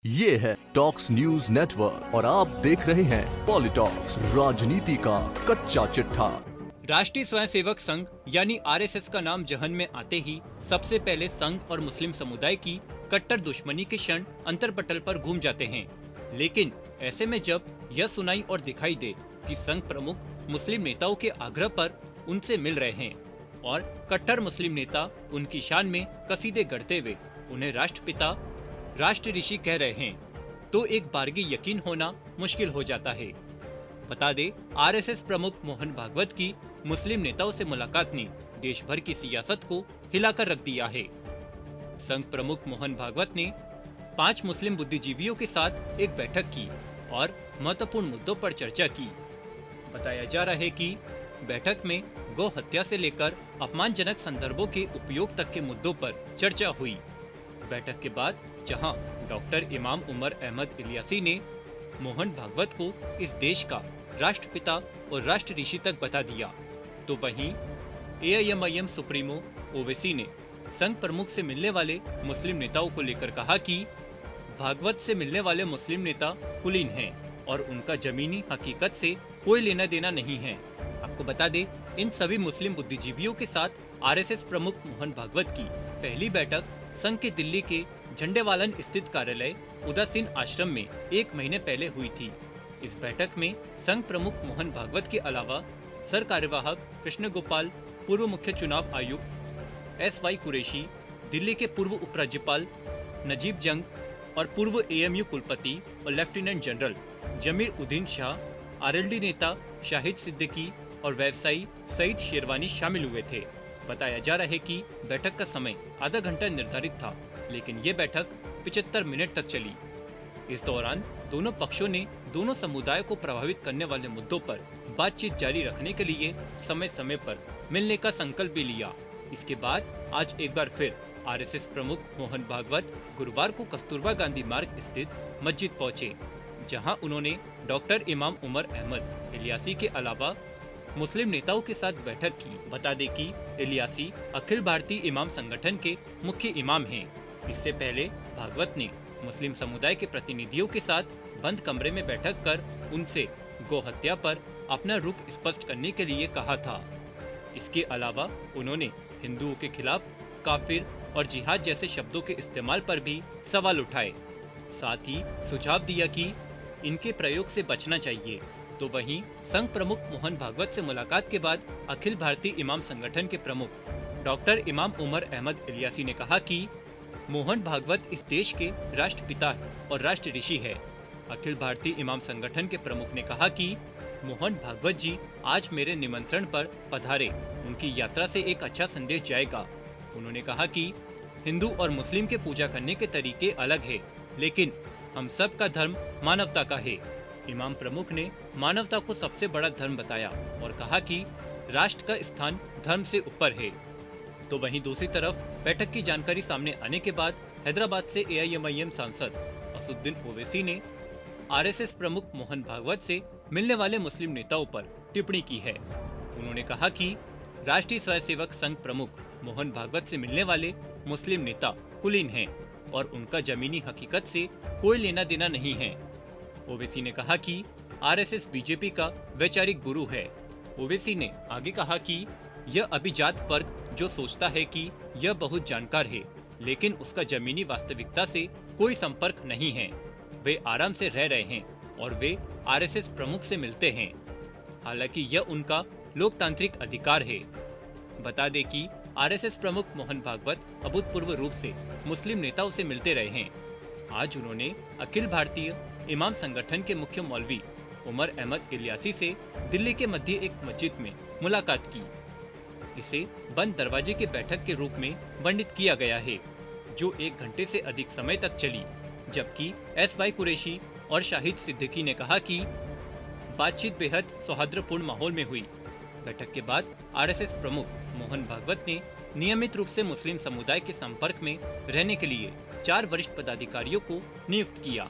ये है talks news network और आप देख रहे हैं पॉलिटॉक्स, राजनीति का कच्चा चिट्ठा। राष्ट्रीय स्वयंसेवक संघ यानी आरएसएस का नाम जहन में आते ही सबसे पहले संघ और मुस्लिम समुदाय की कट्टर दुश्मनी के क्षण अंतरपटल पर घूम जाते हैं। लेकिन ऐसे में जब यह सुनाई और दिखाई दे कि संघ प्रमुख मुस्लिम नेताओं के आग्रह पर उनसे मिल रहे हैं और कट्टर मुस्लिम नेता उनकी शान में कसीदे गढ़ते हुए उन्हें राष्ट्रपिता, राष्ट्र ऋषि कह रहे हैं, तो एक बारगी यकीन होना मुश्किल हो जाता है। बता दे, आरएसएस प्रमुख मोहन भागवत की मुस्लिम नेताओं से मुलाकात ने देश भर की सियासत को हिलाकर रख दिया है। संघ प्रमुख मोहन भागवत ने 5 मुस्लिम बुद्धिजीवियों के साथ एक बैठक की और महत्वपूर्ण मुद्दों पर चर्चा की। बताया जा रहा है कि बैठक में गौ हत्या से लेकर अपमानजनक संदर्भों के उपयोग तक के मुद्दों पर चर्चा हुई। बैठक के बाद जहां डॉक्टर इमाम उमर अहमद इलियासी ने मोहन भागवत को इस देश का राष्ट्रपिता और राष्ट्र ऋषि तक बता दिया, तो वहीं एआईएमआईएम सुप्रीमो ओवैसी ने संघ प्रमुख से मिलने वाले मुस्लिम नेताओं को लेकर कहा कि भागवत से मिलने वाले मुस्लिम नेता कुलीन हैं और उनका जमीनी हकीकत से कोई लेना देना नहीं है। आपको बता दें, इन सभी मुस्लिम बुद्धिजीवियों के साथ आरएसएस प्रमुख मोहन भागवत की पहली बैठक संघ के दिल्ली के झंडेवालन स्थित कार्यालय उदासीन आश्रम में 1 महीने पहले हुई थी। इस बैठक में संघ प्रमुख मोहन भागवत के अलावा सर कार्यवाहक कृष्ण गोपाल, पूर्व मुख्य चुनाव आयुक्त SY कुरैशी, दिल्ली के पूर्व उपराज्यपाल नजीब जंग और पूर्व AMU कुलपति और लेफ्टिनेंट जनरल जमीर उद्दीन शाह, RLD नेता शाहिद सिद्दीकी और व्यवसायी सईद शेरवानी शामिल हुए थे। बताया जा रहा है कि बैठक का समय आधा घंटा निर्धारित था, लेकिन ये बैठक 75 मिनट तक चली। इस दौरान दोनों पक्षों ने दोनों समुदाय को प्रभावित करने वाले मुद्दों पर बातचीत जारी रखने के लिए समय समय पर मिलने का संकल्प भी लिया। इसके बाद आज एक बार फिर आरएसएस प्रमुख मोहन भागवत गुरुवार को कस्तूरबा गांधी मार्ग स्थित मस्जिद पहुंचे, जहां उन्होंने डॉक्टर इमाम उमर अहमद इलियासी के अलावा मुस्लिम नेताओं के साथ बैठक की। बता दें कि इलियासी अखिल भारतीय इमाम संगठन के मुख्य इमाम हैं। इससे पहले भागवत ने मुस्लिम समुदाय के प्रतिनिधियों के साथ बंद कमरे में बैठक कर उनसे गौ हत्या पर अपना रुख स्पष्ट करने के लिए कहा था। इसके अलावा उन्होंने हिंदुओं के खिलाफ काफिर और जिहाद जैसे शब्दों के इस्तेमाल पर भी सवाल उठाए। साथ ही सुझाव दिया कि इनके प्रयोग से बचना चाहिए। तो वहीं संघ प्रमुख मोहन भागवत से मुलाकात के बाद अखिल भारतीय इमाम संगठन के प्रमुख डॉक्टर इमाम उमर अहमद इलियासी ने कहा कि मोहन भागवत इस देश के राष्ट्रपिता और राष्ट्र ऋषि है। अखिल भारतीय इमाम संगठन के प्रमुख ने कहा कि मोहन भागवत जी आज मेरे निमंत्रण पर पधारे, उनकी यात्रा से एक अच्छा संदेश जाएगा। उन्होंने कहा कि हिंदू और मुस्लिम के पूजा करने के तरीके अलग है, लेकिन हम सब का धर्म मानवता का है। इमाम प्रमुख ने मानवता को सबसे बड़ा धर्म बताया और कहा कि राष्ट्र का स्थान धर्म से ऊपर है। तो वहीं दूसरी तरफ बैठक की जानकारी सामने आने के बाद हैदराबाद से एआईएमआईएम सांसद असुद्दीन ओवैसी ने आरएसएस प्रमुख मोहन भागवत से मिलने वाले मुस्लिम नेताओं पर टिप्पणी की है। उन्होंने कहा कि राष्ट्रीय स्वयंसेवक संघ प्रमुख मोहन भागवत से मिलने वाले मुस्लिम नेता कुलीन हैं और उनका जमीनी हकीकत से कोई लेना देना नहीं है। ओवैसी ने कहा कि आरएसएस बीजेपी का वैचारिक गुरु है। ओवैसी ने आगे कहा कि यह अभिजात वर्ग जो सोचता है कि यह बहुत जानकार है, लेकिन उसका जमीनी वास्तविकता से कोई संपर्क नहीं है। वे आराम से रह रहे हैं और वे आरएसएस प्रमुख से मिलते हैं, हालांकि यह उनका लोकतांत्रिक अधिकार है। बता दें कि आरएसएस प्रमुख मोहन भागवत अभूतपूर्व रूप से मुस्लिम नेताओं से मिलते रहे हैं। आज उन्होंने अखिल भारतीय इमाम संगठन के मुख्य मौलवी उमर अहमद इलियासी से दिल्ली के मध्य एक मस्जिद में मुलाकात की। इसे बंद दरवाजे के बैठक के रूप में वर्णित किया गया है, जो 1 घंटे से अधिक समय तक चली, जबकि SY कुरैशी और शाहिद सिद्दीकी ने कहा कि बातचीत बेहद सौहार्दपूर्ण माहौल में हुई। बैठक के बाद आरएसएस प्रमुख मोहन भागवत ने नियमित रूप से मुस्लिम समुदाय के संपर्क में रहने के लिए 4 वरिष्ठ पदाधिकारियों को नियुक्त किया।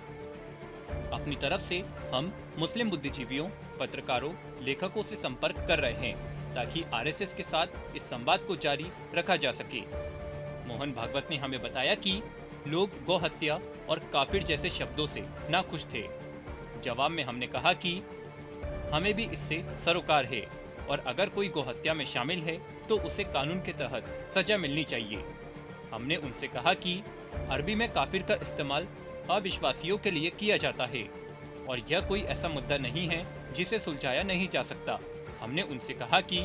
अपनी तरफ से हम मुस्लिम बुद्धिजीवियों, पत्रकारों, लेखकों से संपर्क कर रहे हैं ताकि आरएसएस के साथ इस संवाद को जारी रखा जा सके। मोहन भागवत ने हमें बताया कि लोग गौ हत्या और काफिर जैसे शब्दों से नाखुश थे। जवाब में हमने कहा कि हमें भी इससे सरोकार है और अगर कोई गौ हत्या में शामिल है तो उसे कानून के तहत सजा मिलनी चाहिए। हमने उनसे कहा कि अरबी में काफिर का इस्तेमाल अविश्वासियों के लिए किया जाता है और यह कोई ऐसा मुद्दा नहीं है जिसे सुलझाया नहीं जा सकता। हमने उनसे कहा कि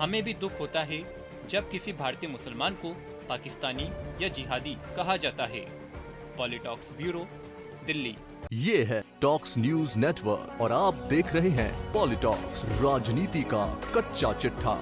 हमें भी दुख होता है जब किसी भारतीय मुसलमान को पाकिस्तानी या जिहादी कहा जाता है। पॉलिटॉक्स ब्यूरो, दिल्ली। ये है टॉक्स न्यूज नेटवर्क और आप देख रहे हैं पॉलिटॉक्स, राजनीति का कच्चा चिट्ठा।